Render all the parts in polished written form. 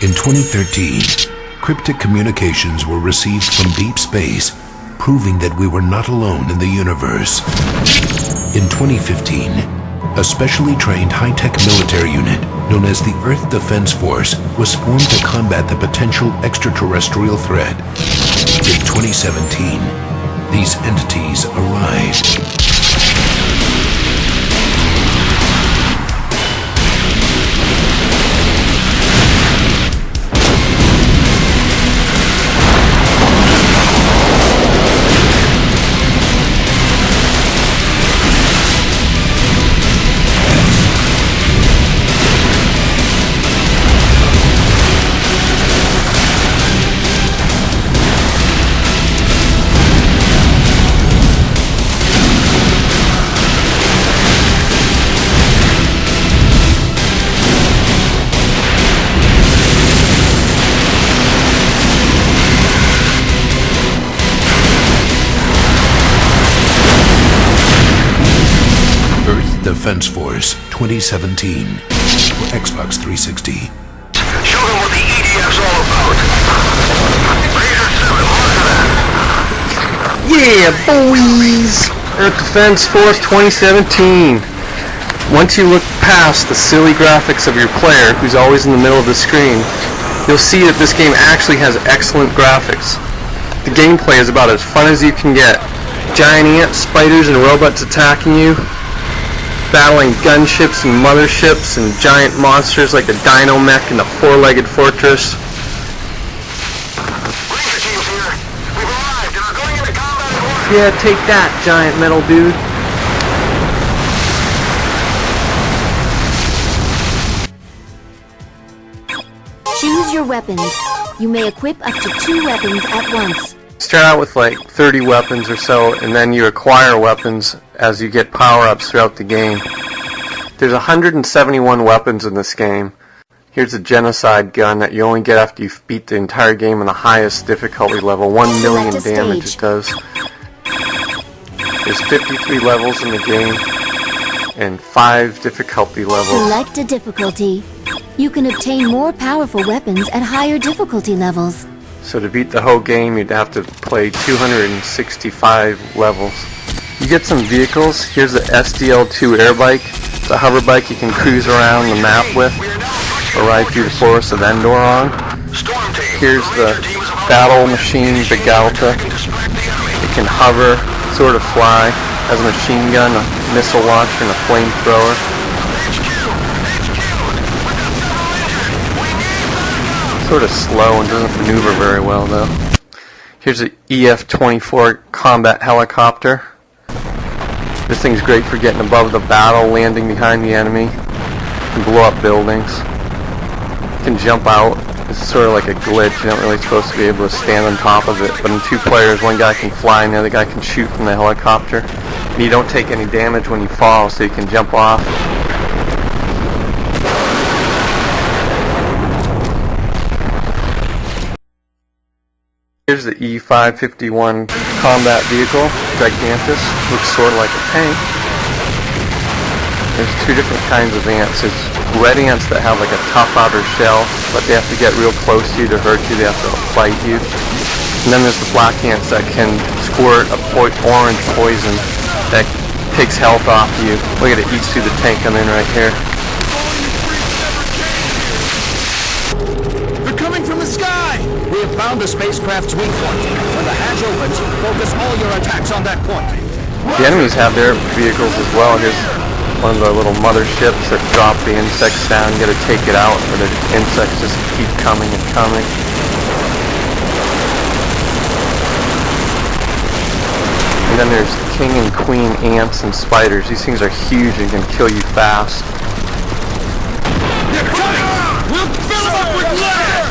In 2013, cryptic communications were received from deep space, proving that we were not alone in the universe. In 2015, a specially trained high-tech military unit known as the Earth Defense Force was formed to combat the potential extraterrestrial threat. In 2017, these entities arrived. Defense Force 2017 for Xbox 360. Show them what the EDF's all about. Razor 7, mark that. Yeah, boys! Earth Defense Force 2017. Once you look past the silly graphics of your player, who's always in the middle of the screen, you'll see that this game actually has excellent graphics. The gameplay is about as fun as you can get. Giant ants, spiders, and robots attacking you, battling gunships and motherships and giant monsters like the Dino Mech and the Four-Legged Fortress. Ranger team's here. We've arrived and are going into combat at once. Yeah, take that, giant metal dude. Choose your weapons. You may equip up to 2 weapons at once. Start out with like 30 weapons or so, and then you acquire weapons as you get power-ups throughout the game. There's 171 weapons in this game. Here's a Genocide gun that you only get after you beat the entire game on the highest difficulty level. 1 million damage it does. There's 53 levels in the game, and 5 difficulty levels. Select a difficulty. You can obtain more powerful weapons at higher difficulty levels. So to beat the whole game, you'd have to play 265 levels. You get some vehicles. Here's the SDL-2 air bike. It's a hover bike you can cruise around the map with, or ride through the forest of Endor on. Here's the battle machine Begalta. It can hover, sort of fly, has a machine gun, a missile launcher, and a flamethrower. Sort of slow and doesn't maneuver very well though. Here's an EF-24 combat helicopter. This thing's great for getting above the battle, landing behind the enemy, and blow up buildings. You can jump out. This is sort of like a glitch. You're not really supposed to be able to stand on top of it, but in 2 players, one guy can fly and the other guy can shoot from the helicopter. And you don't take any damage when you fall, so you can jump off. Here's the E-551 combat vehicle, Gigantus. Looks sort of like a tank. There's 2 different kinds of ants. There's red ants that have like a tough outer shell, but they have to get real close to you to hurt you. They have to bite you. And then there's the black ants that can squirt a orange poison that takes health off you. Look at it, eats through the tank I'm in right here. They're coming from the sky! We have found the spacecraft's weak point. When the hatch opens, focus all your attacks on that point. The enemies have their vehicles as well. Here's one of the little motherships that drop the insects down. You gotta take it out, or the insects just keep coming and coming. And then there's king and queen ants and spiders. These things are huge and can kill you fast. They're coming! We'll fill them up with lead!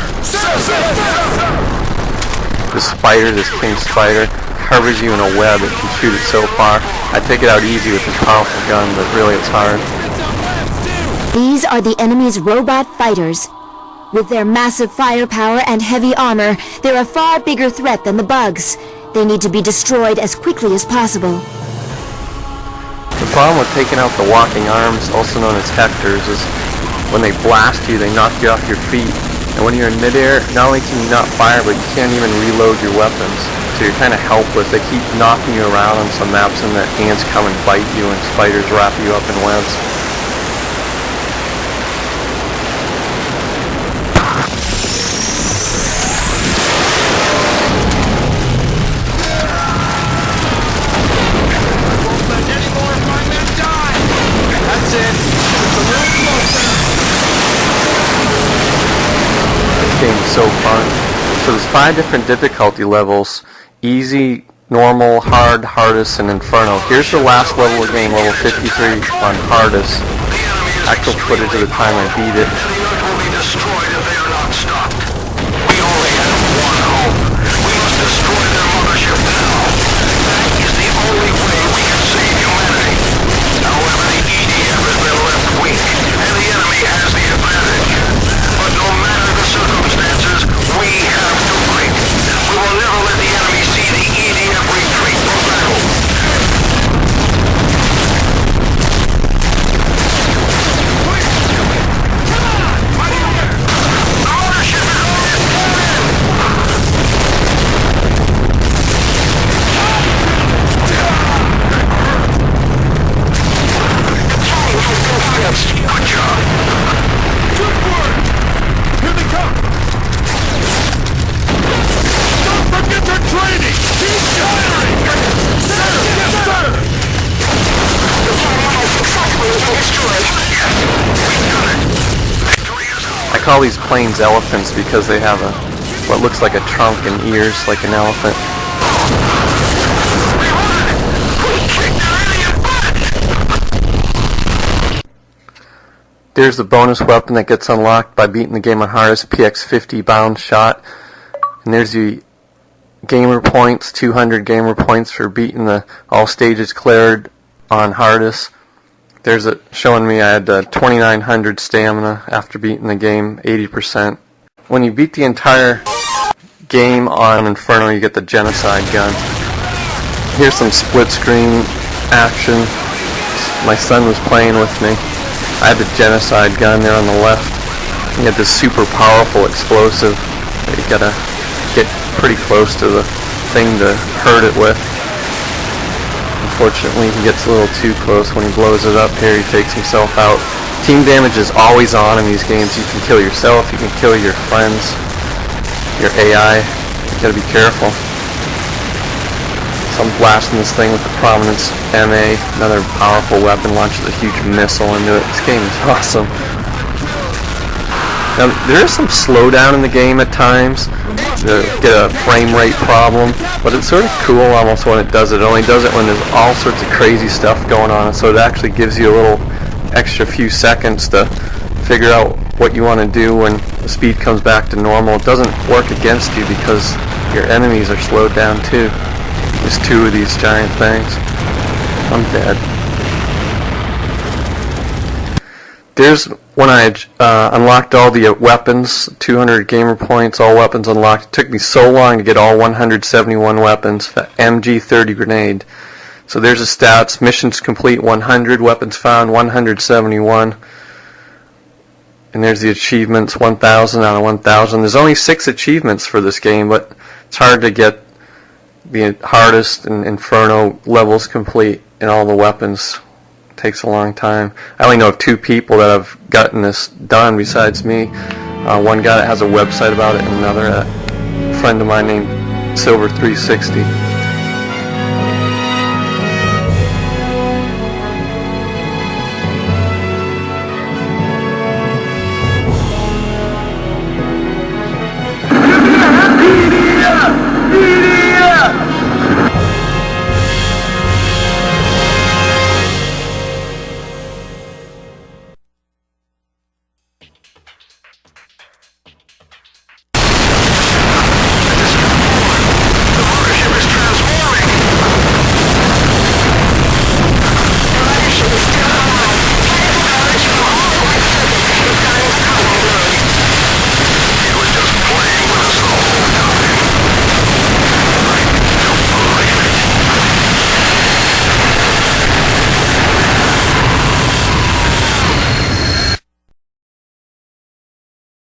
This spider, this king spider, covers you in a web. It can shoot it so far. I take it out easy with this powerful gun, but really it's hard. These are the enemy's robot fighters. With their massive firepower and heavy armor, they're a far bigger threat than the bugs. They need to be destroyed as quickly as possible. The problem with taking out the walking arms, also known as Hectors, is when they blast you, they knock you off your feet. And when you're in midair, not only can you not fire, but you can't even reload your weapons. So you're kind of helpless. They keep knocking you around on some maps, and the ants come and bite you, and spiders wrap you up in webs. Game is so fun. So there's 5 different difficulty levels: easy, normal, hard, hardest, and inferno. Here's the last level of the game, level 53 on hardest. Actual footage of the time I beat it. The Earth will be destroyed if they are not stopped. We only have one hope. We must destroy their mothership now. That is the only way we can save humanity. However, the EDF has been left weak, and the enemy has the advantage. But no matter the circumstances, we have to fight. We will never let the enemy see the EDF retreat from battle. Good job. Good work! Here they come! Don't forget your training! Keep firing! Sir! Yes, sir! The Terminal successfully destroyed. We done it. Victory is ours. I call these planes elephants because they have what looks like a trunk and ears like an elephant. We won! We kicked their idiot butt! There's the bonus weapon that gets unlocked by beating the game on hardest, PX50 bound shot. And there's the gamer points, 200 gamer points for beating the all stages cleared on hardest. There's it showing me I had 2,900 stamina after beating the game, 80%. When you beat the entire game on Inferno, you get the Genocide gun. Here's some split screen action. My son was playing with me. I had the Genocide gun there on the left. You had this super powerful explosive that you gotta get pretty close to the thing to hurt it with. Unfortunately, he gets a little too close. When he blows it up here, he takes himself out. Team damage is always on in these games. You can kill yourself, you can kill your friends, your AI. You gotta be careful. So I'm blasting this thing with the Prominence MA, another powerful weapon, launches a huge missile into it. This game is awesome. Now, there is some slowdown in the game at times. You get a frame rate problem, but it's sort of cool almost when it does it. It only does it when there's all sorts of crazy stuff going on, so it actually gives you a little extra few seconds to figure out what you want to do when the speed comes back to normal. It doesn't work against you because your enemies are slowed down too. There's 2 of these giant things. I'm dead. There's when I unlocked all the weapons, 200 gamer points, all weapons unlocked. It took me so long to get all 171 weapons. The MG30 grenade. So there's the stats. Missions complete 100, weapons found 171. And there's the achievements, 1,000 out of 1,000. There's only 6 achievements for this game, but it's hard to get the hardest and Inferno levels complete and all the weapons. It takes a long time. I only know of 2 people that have gotten this done besides me. One guy that has a website about it, and another a friend of mine named Silver360.